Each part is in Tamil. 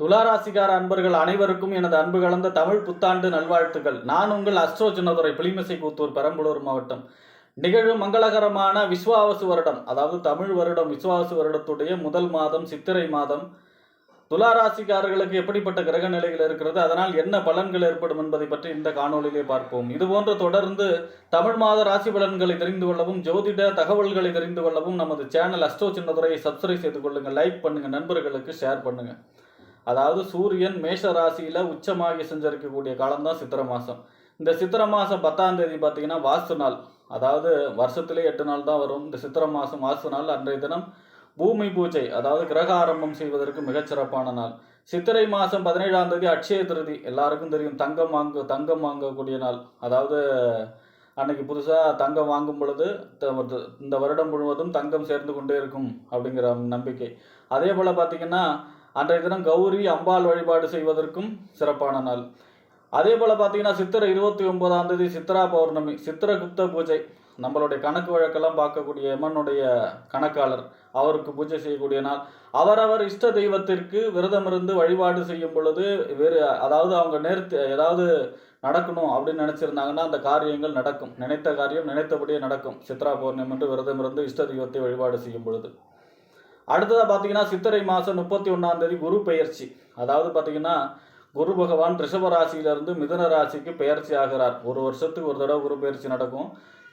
துளாராசிகார அன்பர்கள் அனைவருக்கும் எனது அன்பு கலந்த தமிழ் புத்தாண்டு நல்வாழ்த்துக்கள். நான் உங்கள் அஸ்ட்ரோ சின்னதுரை, புளிமிசை கூத்தூர், பெரம்பலூர் மாவட்டம். நிகழும் மங்களகரமான விஸ்வாவசு வருடம், அதாவது தமிழ் வருடம், விஸ்வாவசு வருடத்துடைய முதல் மாதம் சித்திரை மாதம். துளாராசிக்காரர்களுக்கு எப்படிப்பட்ட கிரக நிலைகள் இருக்கிறது, அதனால் என்ன பலன்கள் ஏற்படும் என்பதை பற்றி இந்த காணொலியிலே பார்ப்போம். இதுபோன்று தொடர்ந்து தமிழ் மாத ராசி பலன்களை தெரிந்து கொள்ளவும், ஜோதிட தகவல்களை தெரிந்து கொள்ளவும் நமது சேனல் அஸ்ட்ரோ சின்னதுரையை சப்ஸ்கிரைப் செய்து கொள்ளுங்கள், லைக் பண்ணுங்க, நண்பர்களுக்கு ஷேர் பண்ணுங்க. அதாவது சூரியன் மேஷ ராசியில உச்சமாகி செஞ்சிருக்கக்கூடிய காலம்தான் சித்திரை மாதம். இந்த சித்திரை மாதம் 10ஆம் தேதி பார்த்தீங்கன்னா வாஸ்து நாள். அதாவது வருஷத்திலே 8 நாள் தான் வரும். இந்த சித்திரை மாதம் வாஸ்து நாள். அன்றைய தினம் பூமி பூஜை, அதாவது கிரக ஆரம்பம் செய்வதற்கு மிகச்சிறப்பான நாள். சித்திரை மாதம் 17ஆம் தேதி அட்சய திருதி, எல்லாருக்கும் தெரியும். தங்கம் வாங்கக்கூடிய நாள். அதாவது அன்னைக்கு புதுசாக தங்கம் வாங்கும் பொழுது இந்த வருடம் முழுவதும் தங்கம் சேர்ந்து கொண்டே இருக்கும் அப்படிங்கிற நம்பிக்கை. அதே போல் பார்த்தீங்கன்னா அன்றைய தினம் கௌரி அம்பாள் வழிபாடு செய்வதற்கும் சிறப்பான நாள். அதே போல் பார்த்தீங்கன்னா சித்திரை 29ஆம் தேதி சித்ரா பௌர்ணமி, சித்திரகுப்த பூஜை. நம்மளுடைய கணக்கு வழக்கெல்லாம் பார்க்கக்கூடிய எமனுடைய கணக்காளர், அவருக்கு பூஜை செய்யக்கூடிய நாள். அவரவர் இஷ்ட தெய்வத்திற்கு விரதம் இருந்து வழிபாடு செய்யும் பொழுது அதாவது அவங்க ஏதாவது நடக்கணும் அப்படின்னு நினச்சிருந்தாங்கன்னா அந்த காரியங்கள் நடக்கும். நினைத்த காரியம் நினைத்தபடியே நடக்கும். சித்ரா பௌர்ணமி என்று விரதம் இருந்து இஷ்ட தெய்வத்தை வழிபாடு செய்யும் பொழுது. அடுத்ததாக பார்த்தீங்கன்னா சித்திரை மாதம் 31ஆம் தேதி குரு பெயர்ச்சி. அதாவது பார்த்தீங்கன்னா குரு பகவான் ரிஷப ராசியிலிருந்து மிதுன ராசிக்கு பெயர்ச்சி ஆகிறார். ஒரு வருஷத்துக்கு ஒரு தடவை குரு பெயர்ச்சி நடக்கும்.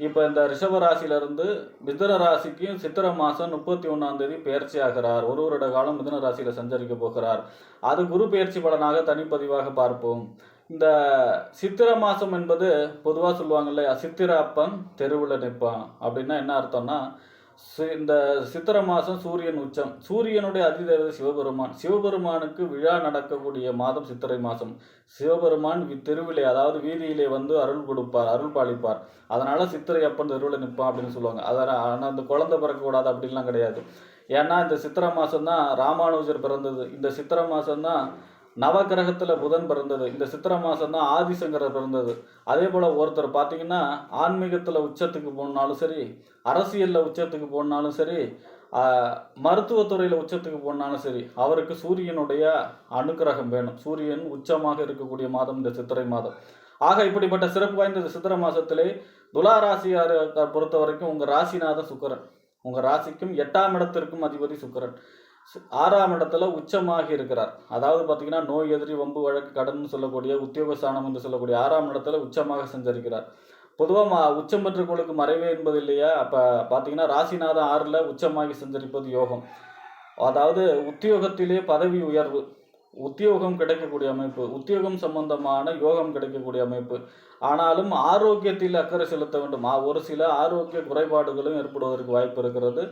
இப்போ இந்த ரிஷப ராசியிலிருந்து மிதுன ராசிக்கு சித்திரை மாதம் 31ஆம் தேதி பெயர்ச்சி ஆகிறார். ஒரு வருட காலம் மிதுன ராசியில் சஞ்சரிக்க போகிறார். அது குரு பெயர்ச்சி பலனாக தனிப்பதிவாக பார்ப்போம். இந்த சித்திரை மாதம் என்பது பொதுவாக சொல்லுவாங்க இல்லையா, சித்திர அப்பன் தெருவில் நிற்பான். அப்படின்னா என்ன அர்த்தம்னா, இந்த சித்திரை மாதம் சூரியன் உச்சம். சூரியனுடைய அதிதேவதை சிவபெருமான். சிவபெருமானுக்கு விழா நடக்கக்கூடிய மாதம் சித்திரை மாதம். சிவபெருமான் தெருவிலே, அதாவது வீதியிலே வந்து அருள் கொடுப்பார், அருள் பாலிப்பார். அதனால சித்திரை அப்பன் தெருவில் நிற்பான் அப்படின்னு சொல்லுவாங்க. ஆனால் அந்த குழந்தை பிறக்கக்கூடாது அப்படின்லாம் கிடையாது. ஏன்னா இந்த சித்திரை மாதம் தான் ராமானுஜர் பிறந்தது. இந்த சித்திரை மாதம் தான் நவகிரகத்தில் புதன் பிறந்தது. இந்த சித்திரை மாதம் தான் ஆதிசங்கரர் பிறந்தது. அதே போல் ஒருத்தர் பார்த்தீங்கன்னா ஆன்மீகத்தில் உச்சத்துக்கு போனாலும் சரி, அரசியலில் உச்சத்துக்கு போனாலும் சரி, மருத்துவத்துறையில் உச்சத்துக்கு போனாலும் சரி, அவருக்கு சூரியனுடைய அனுக்கிரகம் வேணும். சூரியன் உச்சமாக இருக்கக்கூடிய மாதம் இந்த சித்திரை மாதம். ஆக இப்படிப்பட்ட சிறப்பு வாய்ந்த இந்த சித்திரை மாதத்திலே துளாராசியாரை பொறுத்த வரைக்கும் உங்கள் ராசிநாதன் சுக்கிரன். உங்கள் ராசிக்கும் 8ஆம் இடத்திற்கும் அதிபதி சுக்கிரன் 6ஆம் இடத்துல உச்சமாகி இருக்கிறார். அதாவது பார்த்தீங்கன்னா நோய் எதிரி வம்பு வழக்கு கடன் சொல்லக்கூடிய உத்தியோகஸ்தானம் என்று சொல்லக்கூடிய 6ஆம் இடத்துல உச்சமாக சஞ்சரிக்கிறார். பொதுவாக உச்சம் பெற்றவர்களுக்கு மறைவே என்பது இல்லையா. அப்போ பார்த்தீங்கன்னா ராசிநாதன் 6ல் உச்சமாகி சஞ்சரிப்பது யோகம். அதாவது உத்தியோகத்திலே பதவி உயர்வு, உத்தியோகம் கிடைக்கக்கூடிய அமைப்பு, உத்தியோகம் சம்பந்தமான யோகம் கிடைக்கக்கூடிய அமைப்பு. ஆனாலும் ஆரோக்கியத்தில் அக்கறை செலுத்த வேண்டும். ஒரு சில ஆரோக்கிய குறைபாடுகளும் ஏற்படுவதற்கு வாய்ப்பு இருக்கிறது.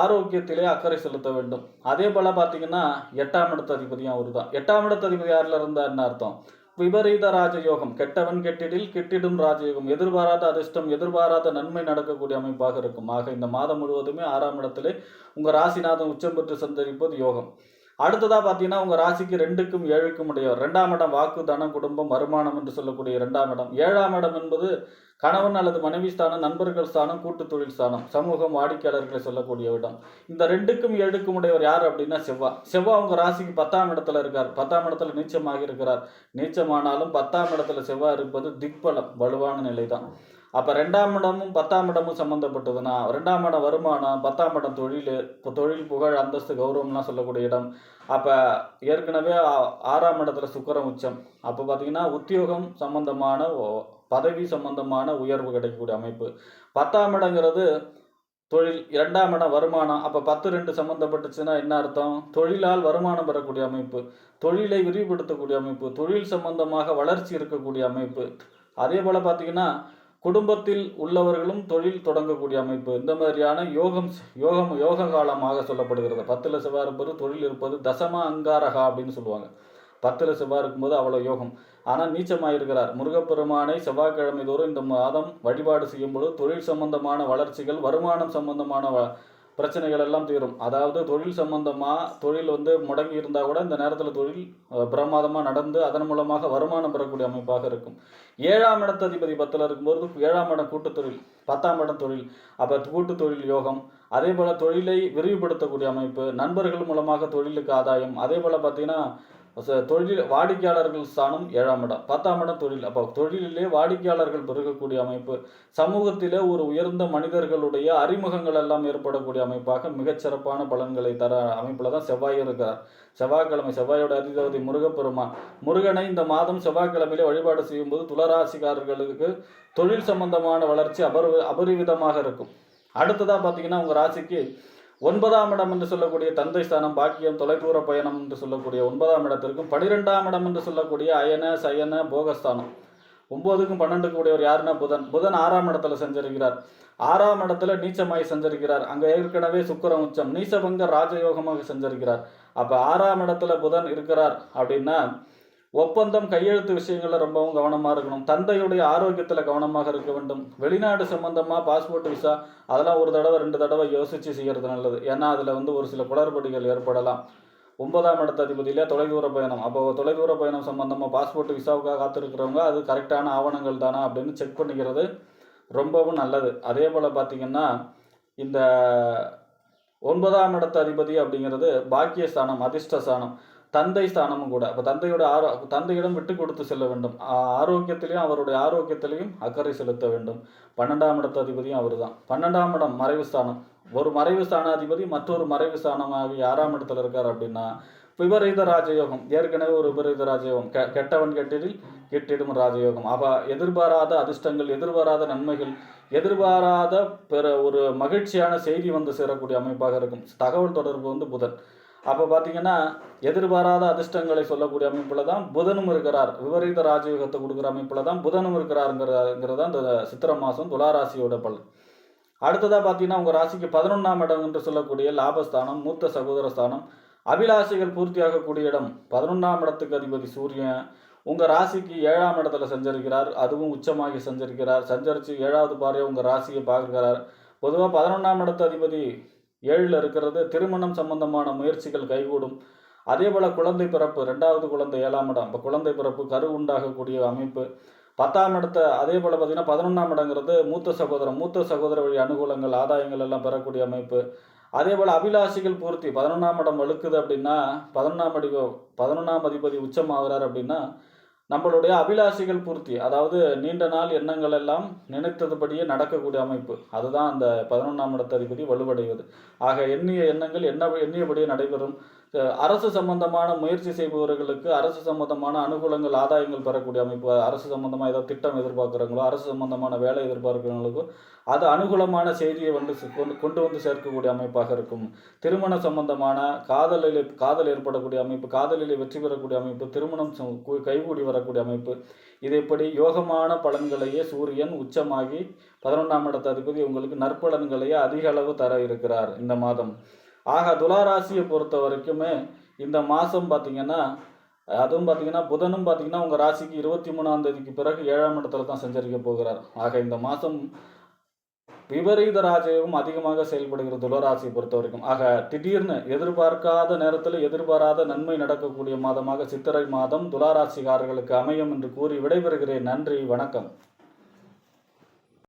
ஆரோக்கியத்திலே அக்கறை செலுத்த வேண்டும். அதே போல் பார்த்தீங்கன்னா 8ஆம் இடத்து அதிபதியும் அவர் தான். 8ஆம் இடத்து அதிபதி யாரில் இருந்தால் என்ன அர்த்தம்? விபரீத ராஜயோகம். கெட்டவன் கெட்டிடும் ராஜயோகம். எதிர்பாராத அதிர்ஷ்டம், எதிர்பாராத நன்மை நடக்கக்கூடிய அமைப்பாக இருக்கும். ஆக இந்த மாதம் முழுவதுமே 6ஆம் இடத்திலே உங்கள் ராசிநாதன் உச்சம் பெற்று சஞ்சரிப்பது யோகம். அடுத்ததாக பார்த்தீங்கன்னா உங்கள் ராசிக்கு 2க்கும் 7க்கும் உடையவர். 2ஆம் இடம் வாக்கு, தனம், குடும்பம், வருமானம் என்று சொல்லக்கூடிய 2ஆம் இடம். 7ஆம் இடம் என்பது கணவன் அல்லது மனைவி ஸ்தானம், நண்பர்கள் ஸ்தானம், கூட்டு தொழில் ஸ்தானம், சமூகம், வாடிக்கையாளர்களை சொல்லக்கூடிய இடம். இந்த 2க்கும் 7க்கும் உடையவர் யார் அப்படின்னா செவ்வாய் உங்கள் ராசிக்கு 10ஆம் இடத்துல இருக்கார். 10ஆம் இடத்துல நீச்சமாக இருக்கிறார். நீச்சமானாலும் 10ஆம் இடத்துல செவ்வாய் இருப்பது திக்பலம், வலுவான நிலை தான். அப்போ 2ஆம் இடமும் 10ஆம் இடமும் சம்மந்தப்பட்டதுன்னா 2ஆம் இடம் வருமானம், 10ஆம் இடம் தொழில், புகழ், அந்தஸ்து, கௌரவம்லாம் சொல்லக்கூடிய இடம். அப்போ ஏற்கனவே 6ஆம் இடத்துல சுக்கிரன் உச்சம். அப்போ பார்த்தீங்கன்னா உத்தியோகம் சம்பந்தமான பதவி சம்பந்தமான உயர்வு கிடைக்கக்கூடிய அமைப்பு. 10ஆம் இடங்கிறது தொழில், 2ஆம் இடம் வருமானம். அப்போ 10-2 சம்மந்தப்பட்டுச்சுன்னா என்ன அர்த்தம்? தொழிலால் வருமானம் பெறக்கூடிய அமைப்பு, தொழிலை விரிவுபடுத்தக்கூடிய அமைப்பு, தொழில் சம்பந்தமாக வளர்ச்சி இருக்கக்கூடிய அமைப்பு. அதே போல் பார்த்தீங்கன்னா குடும்பத்தில் உள்ளவர்களும் தொழில் தொடங்கக்கூடிய அமைப்பு. இந்த மாதிரியான யோக காலமாக சொல்லப்படுகிறது. 10ல் செவ்வாய் இருப்பது, தொழில் இருப்பது தசம அங்காரகா அப்படின்னு சொல்லுவாங்க. 10ல் செவ்வாய் இருக்கும்போது அவ்வளோ யோகம். ஆனால் நீச்சமாக இருக்கிறார். முருகப்பெருமானை செவ்வாய்க்கிழமை தோறும் இந்த மாதம் வழிபாடு செய்யும்போது தொழில் சம்பந்தமான வளர்ச்சிகள், வருமானம் சம்பந்தமான பிரச்சனைகள் எல்லாம் தீரும். அதாவது தொழில் சம்பந்தமாக தொழில் முடங்கி இருந்தால் கூட இந்த நேரத்தில் தொழில் பிரமாதமாக நடந்து அதன் மூலமாக வருமானம் பெறக்கூடிய அமைப்பாக இருக்கும். 7ஆம் இடத்து அதிபதி 10ல் இருக்கும்போது 7ஆம் இடம் கூட்டுத்தொழில், 10ஆம் இடம் தொழில். அப்போ கூட்டு தொழில் யோகம். அதே போல் தொழிலை விரிவுபடுத்தக்கூடிய அமைப்பு, நண்பர்கள் மூலமாக தொழிலுக்கு ஆதாயம். அதே போல் பார்த்தீங்கன்னா தொழில் வாடிக்கையாளர்கள் ஸ்தானம் 7ஆம் இடம், 10ஆம் இடம் தொழில். அப்போ தொழிலிலே வாடிக்கையாளர்கள் பெருகக்கூடிய அமைப்பு, சமூகத்திலே ஒரு உயர்ந்த மனிதர்களுடைய அறிமுகங்கள் எல்லாம் ஏற்படக்கூடிய அமைப்பாக மிகச்சிறப்பான பலன்களை தர அமைப்பில் தான் செவ்வாய் இருக்கிறார். செவ்வாய்க்கிழமை செவ்வாயோட அதிதேவதை முருகப்பெருமான். முருகனை இந்த மாதம் செவ்வாய்க்கிழமையிலே வழிபாடு செய்யும்போது துளராசிக்காரர்களுக்கு தொழில் சம்பந்தமான வளர்ச்சி அபரிவிதமாக இருக்கும். அடுத்ததாக பார்த்தீங்கன்னா உங்கள் ராசிக்கு 9ஆம் இடம் என்று சொல்லக்கூடிய தந்தை ஸ்தானம், பாக்கியம், தொலைதூர பயணம் என்று சொல்லக்கூடிய 9ஆம் இடத்திற்கும் 12ஆம் இடம் என்று சொல்லக்கூடிய அயன சயன போகஸ்தானம், 9க்கும் 12க்கும் உடையவர் யாருன்னா புதன். புதன் 6ஆம் இடத்துல செஞ்சிருக்கிறார். 6ஆம் இடத்துல நீச்சமாய் செஞ்சிருக்கிறார். அங்கே ஏற்கனவே சுக்கிரன் உச்சம் நீசபங்க ராஜயோகமாக செஞ்சிருக்கிறார். அப்போ 6ஆம் இடத்துல புதன் இருக்கிறார் அப்படின்னா ஒப்பந்தம் கையெழுத்து விஷயங்கள்ல ரொம்பவும் கவனமாக இருக்கணும். தந்தையுடைய ஆரோக்கியத்தில் கவனமாக இருக்க வேண்டும். வெளிநாடு சம்பந்தமாக பாஸ்போர்ட் விசா அதெல்லாம் ஒரு தடவை 2 தடவை யோசித்து செய்கிறது நல்லது. ஏன்னா அதில் ஒரு சில குளறுபடிகள் ஏற்படலாம். 9ஆம் இடத்த அதிபதியிலே தொலைதூர பயணம். அப்போ தொலைதூர பயணம் சம்பந்தமாக பாஸ்போர்ட் விசாவுக்காக காத்திருக்கிறவங்க அது கரெக்டான ஆவணங்கள் தானா அப்படின்னு செக் பண்ணிக்கிறது ரொம்பவும் நல்லது. அதே போல் பார்த்திங்கன்னா இந்த 9ஆம் இடத்த அதிபதி அப்படிங்கிறது பாக்கியஸ்தானம், அதிர்ஷ்டஸ்தானம், தந்தை ஸ்தானமும் கூட. அப்போ தந்தையிடம் விட்டு கொடுத்து செல்ல வேண்டும். ஆரோக்கியத்திலையும் அவருடைய ஆரோக்கியத்திலையும் அக்கறை செலுத்த வேண்டும். 12ஆம் இடத்த அதிபதியும் அவர் தான். 12ஆம் இடம் மறைவு ஸ்தானம். ஒரு மறைவு ஸ்தானாதிபதி மற்றொரு மறைவு ஸ்தானமாக 6ஆம் இடத்துல இருக்கார் அப்படின்னா விபரீத ராஜயோகம். ஏற்கனவே ஒரு விபரீத ராஜயோகம், கெட்டவன் கெட்டிடில் கெட்டிடும் ராஜயோகம். அப்போ எதிர்பாராத அதிர்ஷ்டங்கள், எதிர்பாராத நன்மைகள், எதிர்பாராத ஒரு மகிழ்ச்சியான செய்தி வந்து சேரக்கூடிய அமைப்பாக இருக்கும். தகவல் தொடர்பு புதன். அப்போ பார்த்தீங்கன்னா எதிர்பாராத அதிர்ஷ்டங்களை சொல்லக்கூடிய அமைப்பில் தான் புதனும் இருக்கிறார். விபரீத ராஜயோகத்தை கொடுக்குற அமைப்பில் தான் புதனும் இருக்கிறாருங்கிறதா இந்த சித்திரை மாதம் துளாராசியோட பலன். அடுத்ததாக பார்த்தீங்கன்னா உங்கள் ராசிக்கு 11ஆம் இடம் என்று சொல்லக்கூடிய லாபஸ்தானம், மூத்த சகோதர ஸ்தானம், அபிலாஷைகள் பூர்த்தியாகக்கூடிய இடம். 11ஆம் இடத்துக்கு அதிபதி சூரியன் உங்கள் ராசிக்கு 7ஆம் இடத்துல செஞ்சிருக்கிறார். அதுவும் உச்சமாகி செஞ்சிருக்கிறார். சஞ்சரித்து 7வது பார்வையை உங்கள் ராசியை பார்க்கிறார். பொதுவாக 11ஆம் இடத்து அதிபதி 7ல் இருக்கிறது. திருமணம் சம்பந்தமான முயற்சிகள் கைகூடும். அதே போல் குழந்தை பிறப்பு, 2வது குழந்தை 7ஆம் இடம். இப்போ குழந்தை பிறப்பு, கரு உண்டாகக்கூடிய அமைப்பு. 10ஆம் இடத்த அதே போல் பார்த்திங்கன்னா 11ஆம் இடங்கிறது மூத்த சகோதர வழி அனுகூலங்கள், ஆதாயங்கள் எல்லாம் பெறக்கூடிய அமைப்பு. அதே போல் அபிலாஷைகள் பூர்த்தி. 11ஆம் இடம் வலுக்குது அப்படின்னா 11ஆம் அதிபதி உச்சமாகிறார் அப்படின்னா நம்மளுடைய அபிலாஷைகள் பூர்த்தி, அதாவது நீண்ட நாள் எண்ணங்கள் எல்லாம் நினைத்ததுபடியே நடக்கக்கூடிய அமைப்பு. அதுதான் அந்த 11ஆம் இடத்த அதிபதி வலுவடைவது. ஆக எண்ணிய எண்ணங்கள் எண்ணியபடியே நடைபெறும். அரசு சம்பந்தமான முயற்சி செய்பவர்களுக்கு அரசு சம்பந்தமான அனுகூலங்கள், ஆதாயங்கள் பெறக்கூடிய அமைப்பு. அரசு சம்பந்தமாக ஏதாவது திட்டம் எதிர்பார்க்குறவங்களோ, அரசு சம்பந்தமான வேலை எதிர்பார்க்கிறவங்களுக்கோ அது அனுகூலமான செய்தியை கொண்டு வந்து சேர்க்கக்கூடிய அமைப்பாக இருக்கும். திருமண சம்பந்தமான காதல் ஏற்படக்கூடிய அமைப்பு, காதலில் வெற்றி பெறக்கூடிய அமைப்பு, திருமணம் கைகூடி வரக்கூடிய அமைப்பு. இதைப்படி யோகமான பலன்களையே சூரியன் உச்சமாகி 11ஆம் இடத்த அதிபதி உங்களுக்கு நற்பலன்களையே அதிக அளவு தர இருக்கிறார் இந்த மாதம். ஆக துளாராசியை பொறுத்த வரைக்குமே இந்த மாதம் பார்த்திங்கன்னா அதுவும் பார்த்திங்கன்னா புதனும் பார்த்திங்கன்னா உங்கள் ராசிக்கு 23ஆம் தேதிக்கு பிறகு 7ஆம் இடத்துல தான் சஞ்சரிக்க போகிறார். ஆக இந்த மாதம் விபரீத ராஜயோகம் அதிகமாக செயல்படுகிறது துளாராசியை பொறுத்த வரைக்கும். ஆக திடீர்னு எதிர்பார்க்காத நேரத்தில் எதிர்பாராத நன்மை நடக்கக்கூடிய மாதமாக சித்திரை மாதம் துளாராசிக்காரர்களுக்கு அமையும் என்று கூறி விடைபெறுகிறேன். நன்றி, வணக்கம்.